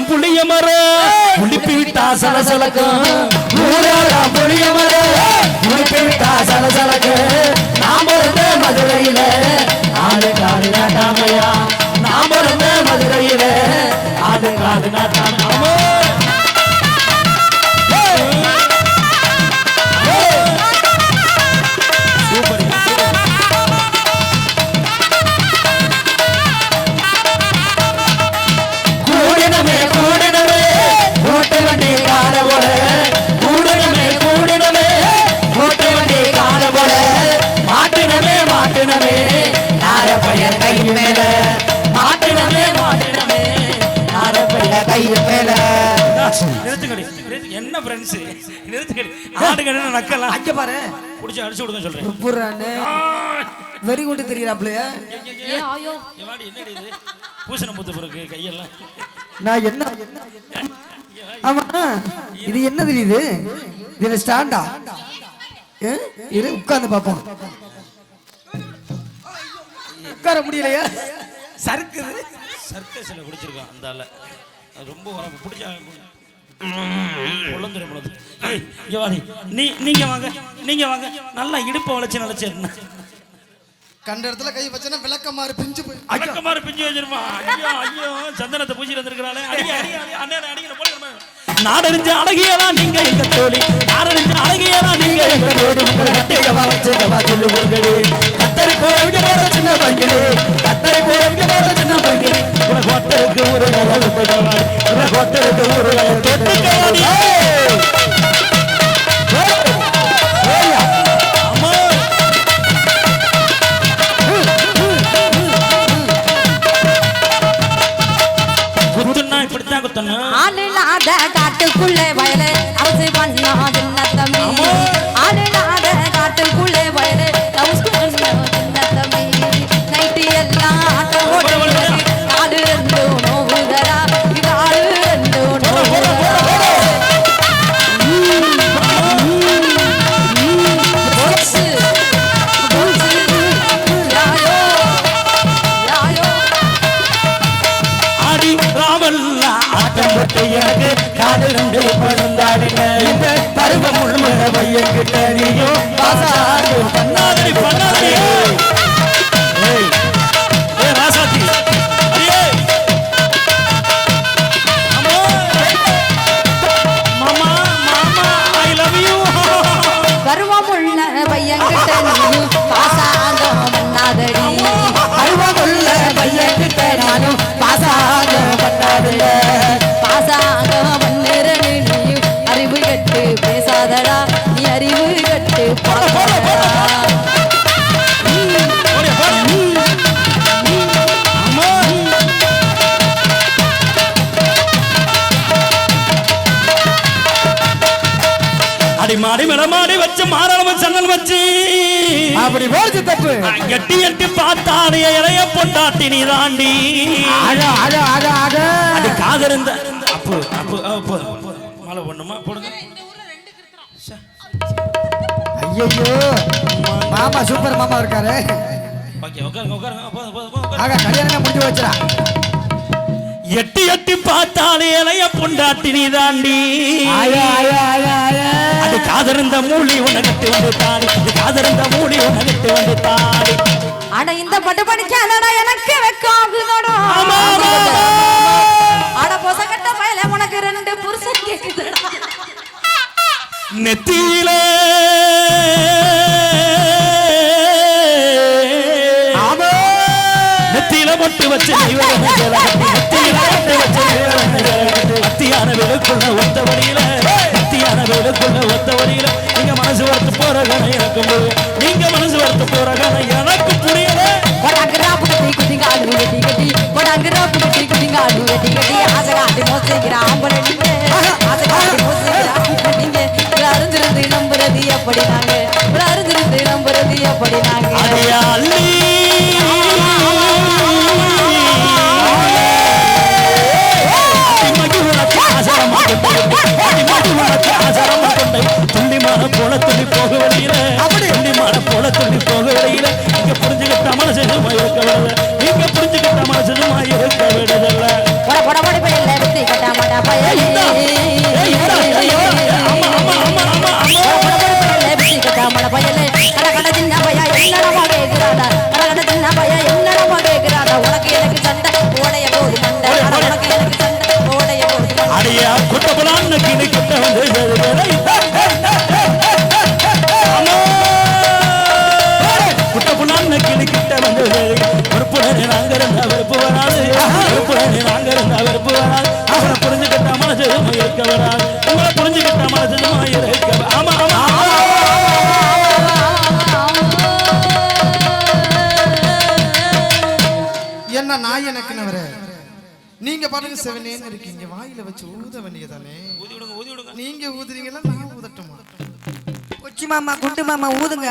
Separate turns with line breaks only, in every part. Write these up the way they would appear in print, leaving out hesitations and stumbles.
ஊராளாம் புளிய மரம் உளிப்பி விட்டா சலசலக்கும் ஊராளாம் புளிய மரம் உளிப்பி விட்டா சலசலக்கும் நாம இருந்த மதுரையில ஆடு காடு நாட்டாமையா நாம இருந்த மதுரையில ஆடு காடு நாட்டாமையா என்ன ஃப்ரெண்ட்ஸ் நிறுத்துக்கடி ஆடுகட நக்கலாம் அங்க பாரு புடிச்சு அடிச்சு விடுங்க சொல்றேன் புறானே வெரி குட் தெரியறாப்ல ஏ ஆயோ எவாடி என்னடி இது பூசன முத்து பிறகு கையெல்லாம் நான் என்ன ஆமா இது என்ன தெரியுது இது ஸ்டாண்டா இரு உட்கார்ந்து பாப்போம் உட்கார முடியலையா சர்க்குது சர்க்கஸ்ல குடிச்சிருக்கான் அந்த ஆள ரொம்ப பிடிச்ச நீங்க வாங்க நல்லா இடுப்ப வளைச்சு நினைச்சிருந்தா கண்ட இடத்துல கை வச்சனா விளக்கமாறு பிஞ்சு போய் விளக்கமாறு பிஞ்சு வச்சிருமா ஐயோ ஐயோ சந்தனத்தை பூசி வந்திருக்கானே அடிங்க போடுங்க நாடறிஞ்ச அழகியலா நீங்க எங்க தோழி நாடறிஞ்ச அழகியலா நீங்க எங்க தோழி கட்டைய வளைச்சதவா சொல்லு போங்கடி கத்தரி போறவங்க போற சின்ன பங்கிலே கத்தரி போறவங்க போற சின்ன பங்கிலே கோட்டருக்கு ஒரு அளவு படவாடி கோட்டருக்கு ஒரு அளவு தொட்டுக்கடி
காட்டுக்குள்ளே வயலே அரசு பண்ணா சின்ன தம்பி ஆடுனாத காட்டுக்குள்ளே வயலே அரசு பண்ணா சின்ன தம்பி நைட்டு எல்லாம் ஆட்டம் ஓடுது காடு ரெண்டும் நோவுதரா காடு ரெண்டும் நோவுதரா
எனக்கு காடு ரெண்டு படுந்தாடின இந்த பருவம் முழுமைய பையன்கிட்ட நீயும் பாசாடு பண்ணாதடி பண்ணாதடி ராசாத்தி மாமா மாமா ஐ லவ் யூ
பருவம் உள்ள பையன்கிட்ட நீயும் பாசாடு பண்ணாதடி
பருவம் உள்ள பையன்கிட்ட நானும் பாசாடு பண்ணாதடி
அறிவு கட்டு பேசாதடா நீ அறிவு கட்டு
அடி மாடி மேல மாடி வச்சு மாறாளம் சன்னல் வச்சு அப்படி போறது தப்பு எட்டி எட்டி பார்த்தாலே இளைய பொண்டாட்டி நீ தாண்டி அது காதருந்த அப்பு அப்பு அப்பு மாலை ஒண்ணுமா போடுங்க ஐயோ மாமா சூப்பர் மாமா இருக்காரு ஓகே உட்காருங்க உட்காருங்க கல்யாணம் முடிஞ்சு வச்சுடா எட்டி எட்டி பார்த்தாலே இளைய பொண்டாட்டி நீ தாண்டி அது காதருந்த மூலி உனக்கு வந்து தாடி அது காதருந்த மூலி உனக்கு வந்து தாடி
அட இந்த பட்டு படிக்காதடா எனக்கு வெக்காகுதடா அட பொசக்கட்ட பையல உனக்கு ரெண்டு புருஷன் கேக்குதுடா
நெத்தியிலே நெத்தியில மொட்டு வச்சு அத்தியான வேலுக்குள்ள ஒத்த வழியில அத்தியான வேலுக்குள்ள ஒத்த வழியில நீங்க மனசு வரத்து போற கணை எனக்கு நீங்க மனசு வரத்து போற கணை எனக்கு புரியல
குதிங்காடு வெட்டி கட்டி கொடாங்கிறாப்பு கட்டி குதிங்காடு வெட்டி கட்டி ஆசகாட்டி மோசிக்கிற ஆம்பளை நீங்க ஆசகாட்டி மோசிக்கிற ஆம்பளை நீங்க அறிஞ்சிருந்து நம்புறது எப்படி நாங்க அறிஞ்சிருந்து நம்புறது எப்படி நாங்க துள்ளிமான போல துள்ளி போக வழியில துள்ளிமான போல துள்ளி போக வழியில நீங்க புரிஞ்சுக்கிட்ட மனசுமா இருக்க விடல நீங்க புரிஞ்சுக்கிட்ட மனசுமா இருக்க விடுதல்ல
ஏன்னா நான் எனக்குன்னு நீங்க பாருங்க செவனேன்னு இருக்கீங்க, வாயில வச்சு ஊத வேண்டியதானே. நீங்க ஊதுறீங்களா நான் ஊதட்டுமா?
கொச்சி மாமா குண்டு மாமா ஊதுங்க.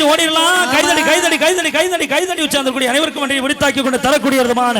ஓடிடலாம். கைதடி கைதடி கைதடி கைதடி கைதடி உச்சார்ந்தக்கூடிய அனைவருக்கும் விடுத்தாக்கி கொண்டு தரக்கூடிய விதமான